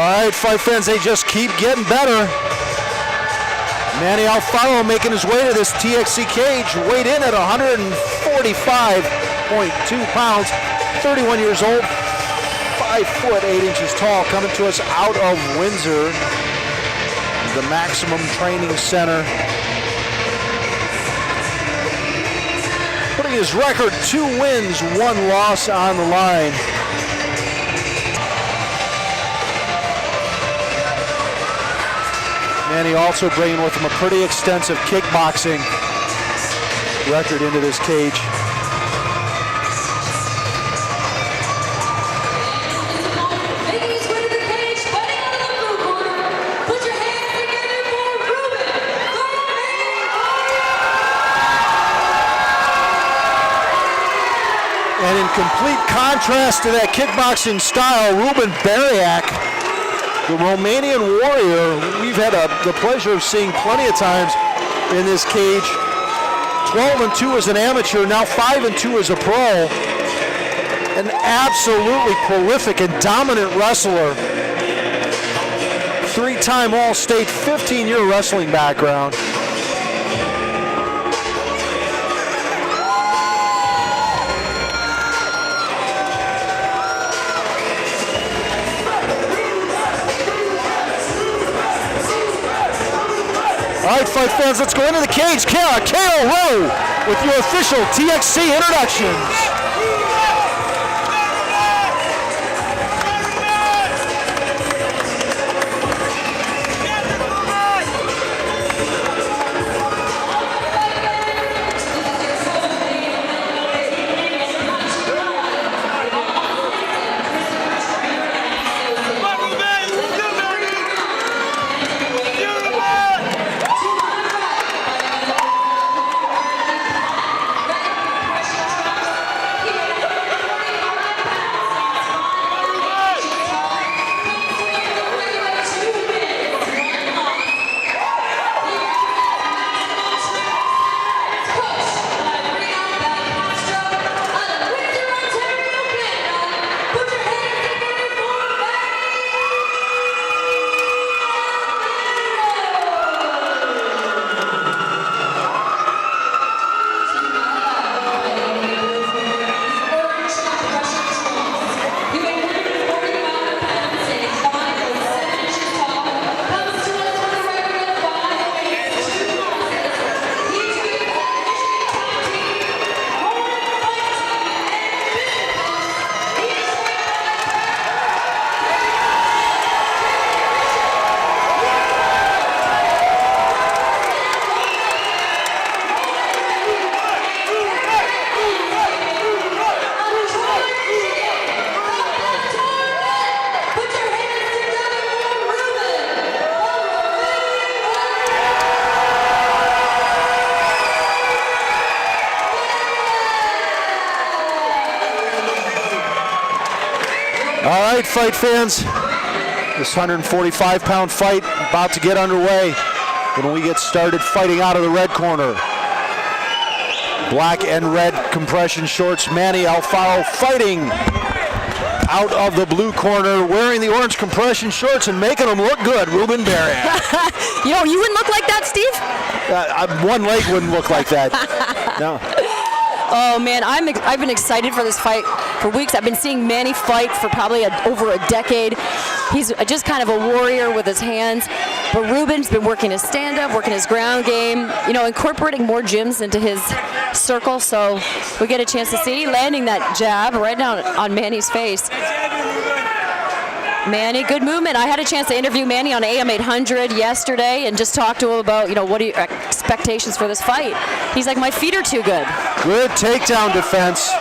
right, fight fans, they just keep getting better. Manuel Alfaro making his way to this TXC cage, weighed in at 145.2 pounds, 31 years old, 5 foot 8 inches tall, coming to us out of Windsor, the Maximum Training Center. Putting his record 2 wins, 1 loss on the line. Manny also bringing with him a pretty extensive kickboxing record into this cage. Ladies, ready to the cage, fighting out of the blue corner. Put your hands together for Ruben Baraiac. And in complete contrast to that kickboxing style, Ruben Baraiac, the Romanian warrior, we've had the pleasure of seeing plenty of times in this cage. 12-2 as an amateur, now 5-2 as a pro. An absolutely prolific and dominant wrestler. 3-time All-State, 15-year wrestling background. All right, fight fans, let's go into the cage. KO Rowe with your official TXC introductions. All right, fight fans, this 145-pound fight about to get underway when we get started fighting out of the red corner. Black and red compression shorts, Manny Alfaro fighting out of the blue corner, wearing the orange compression shorts and making them look good, Ruben Baraiac. You wouldn't look like that, Steve? One leg wouldn't look like that. No. Oh man, I've been excited for this fight for weeks. I've been seeing Manny fight for probably over a decade. He's just kind of a warrior with his hands. But Ruben's been working his stand-up, working his ground game, incorporating more gyms into his circle. So we get a chance to see landing that jab right down on Manny's face. Manny, good movement. I had a chance to interview Manny on AM 800 yesterday and just talk to him about, what are your expectations for this fight. He's like, my feet are too good. Good takedown defense.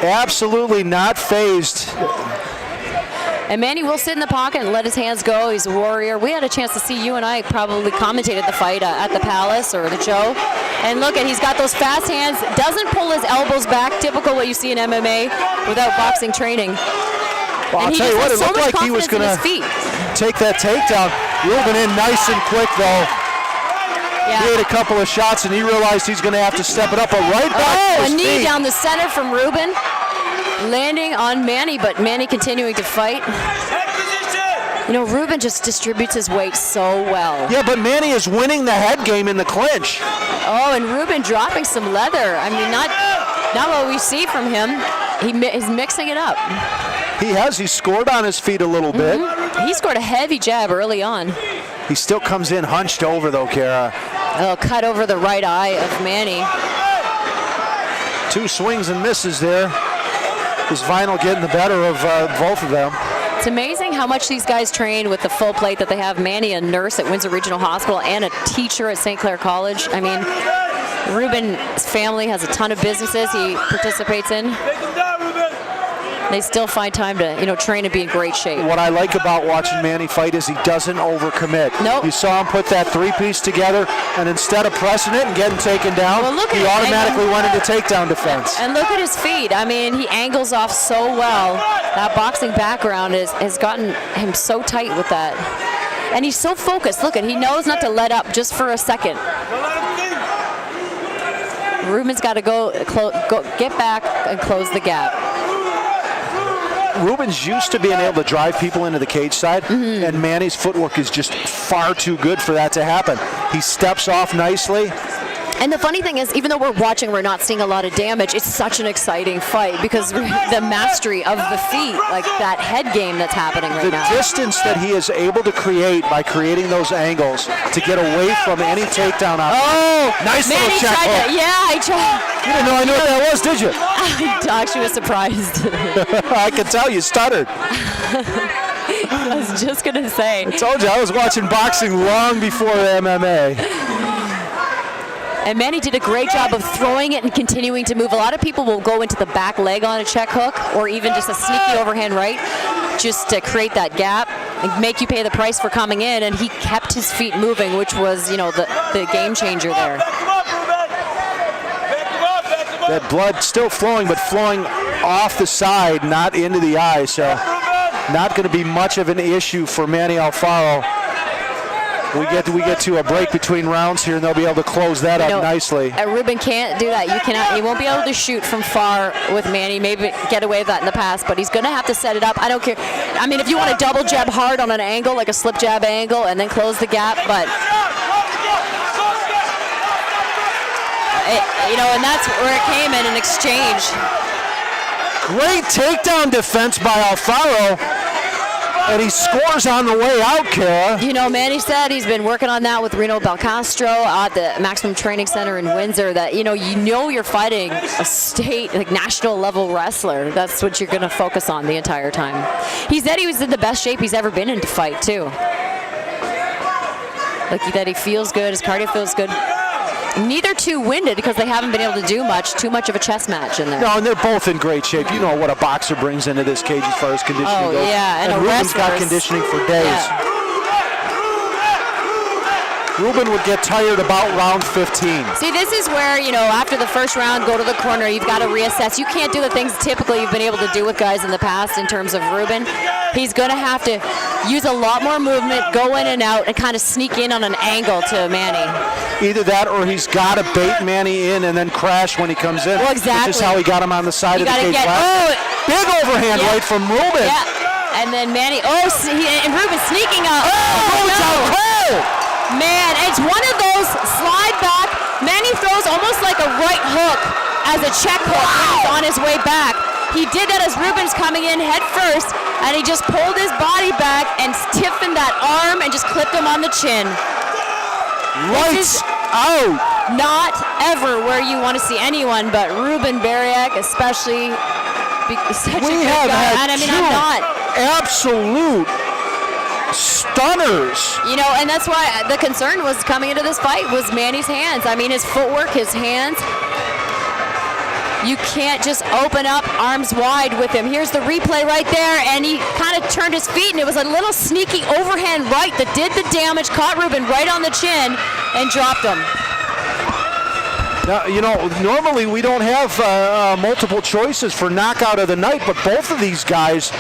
Absolutely not phased. And Manny will sit in the pocket and let his hands go. He's a warrior. We had a chance to see you and I probably commentated the fight at the Palace or the Joe. And look, he's got those fast hands. Doesn't pull his elbows back, typical what you see in MMA without boxing training. Well, I'll tell you what, it looked like he was going to take that takedown. Ruben in nice and quick, though. Yeah. He had a couple of shots, and he realized he's going to have to step it up. But right back to his a knee feet. down the center from Ruben. landing on Manny, but Manny continuing to fight. You know, Ruben just distributes his weight so well. Yeah, but Manny is winning the head game in the clinch. Oh, and Ruben dropping some leather. I mean, not what we see from him. He's mixing it up. He has. He scored on his feet a little bit. He scored a heavy jab early on. He still comes in hunched over, though, Kara. Oh, cut over the right eye of Manny. 2 swings and misses there. This vinyl getting the better of both of them. It's amazing how much these guys train with the full plate that they have. Manny, a nurse at Windsor Regional Hospital and a teacher at St. Clair College. I mean, Ruben's family has a ton of businesses he participates in. They still find time to, you know, train and be in great shape. What I like about watching Manny fight is he doesn't overcommit. Nope. You saw him put that 3-piece together, and instead of pressing it and getting taken down, Well, look he at automatically went into takedown defense. And look at his feet. I mean, he angles off so well. That boxing background has gotten him so tight with that. And he's so focused. Look at, he knows not to let up just for a second. Ruben's got to go get back and close the gap. Ruben's used to being able to drive people into the cage side, and Manny's footwork is just far too good for that to happen. He steps off nicely. And the funny thing is, even though we're watching, we're not seeing a lot of damage. It's such an exciting fight because the mastery of the feet, like that head game that's happening right now. The distance that he is able to create by creating those angles to get away from any takedown option. Oh, nice Manny little check tried hook. to, yeah, I tried. You didn't know I knew what that was, did you? I actually was surprised. I can tell you stuttered. I was just going to say. I told you, I was watching boxing long before MMA. And Manny did a great job of throwing it and continuing to move. A lot of people will go into the back leg on a check hook or even just a sneaky overhand right just to create that gap and make you pay the price for coming in. And he kept his feet moving, which was, you know, the game changer there. That blood still flowing, but flowing off the side, not into the eye. So not going to be much of an issue for Manuel Alfaro. We get to a break between rounds here, and they'll be able to close that up nicely. Ruben can't do that. You won't be able to shoot from far with Manny. Maybe get away with that in the past, but he's going to have to set it up. I don't care. I mean, if you want to double jab hard on an angle, like a slip jab angle, and then close the gap, but and that's where it came in an exchange. Great takedown defense by Alfaro. And he scores on the way out, Kara. You know, Manny said he's been working on that with Reno Belcastro at the Maximum Training Center in Windsor, that, you know you're fighting a state, like national level wrestler. That's what you're going to focus on the entire time. He said he was in the best shape he's ever been in to fight, too. Like that he feels good, his cardio feels good. Neither too winded because they haven't been able to do too much of a chess match in there. No, and they're both in great shape. You know what a boxer brings into this cage as far as conditioning goes. Yeah, and Ruben's got conditioning for days. Yeah. Ruben would get tired about round 15. See, this is where, after the first round, go to the corner. You've got to reassess. You can't do the things typically you've been able to do with guys in the past in terms of Ruben. He's going to have to use a lot more movement, go in and out, and kind of sneak in on an angle to Manny. Either that or he's got to bait Manny in and then crash when he comes in. Well, exactly. Which is how he got him on the side of the cage big overhand right from Ruben. Yeah, and then Manny, and Ruben sneaking up. Out cold! Man, it's one of those slide back. Manny throws almost like a right hook as a check hook when he's on his way back. He did that as Ruben's coming in head first, and he just pulled his body back and stiffened that arm and just clipped him on the chin. Lights out. Not ever where you want to see anyone, but Ruben Baraiac especially. Such a good guy. And I mean, I'm not. Absolute stunners. And that's why the concern was coming into this fight was Manny's hands. I mean, his footwork, his hands. You can't just open up arms wide with him. Here's the replay right there, and he kind of turned his feet, and it was a little sneaky overhand right that did the damage, caught Ruben right on the chin, and dropped him. Now, normally we don't have multiple choices for knockout of the night, but both of these guys,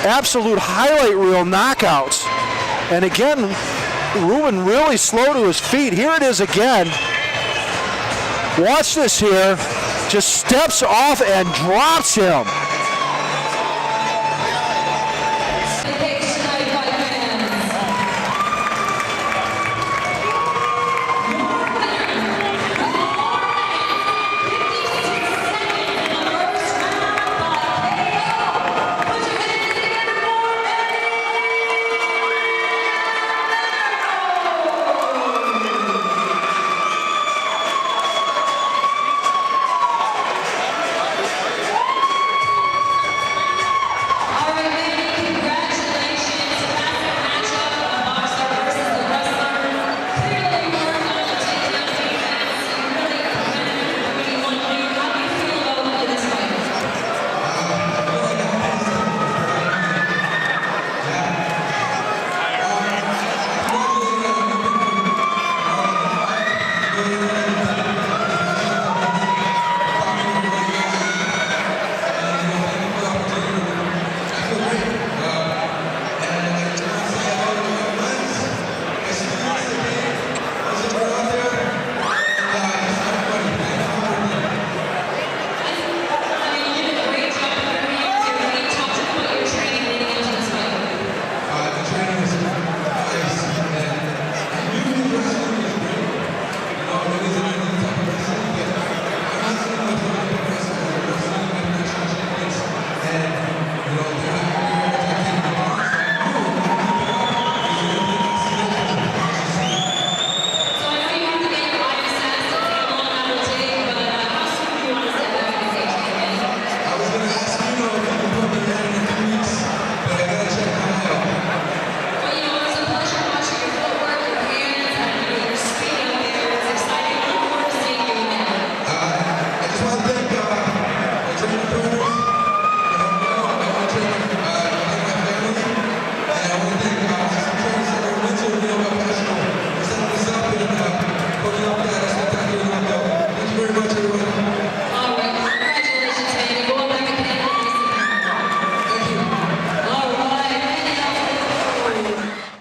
absolute highlight reel knockouts. And again, Ruben really slow to his feet. Here it is again. Watch this here. just steps off and drops him.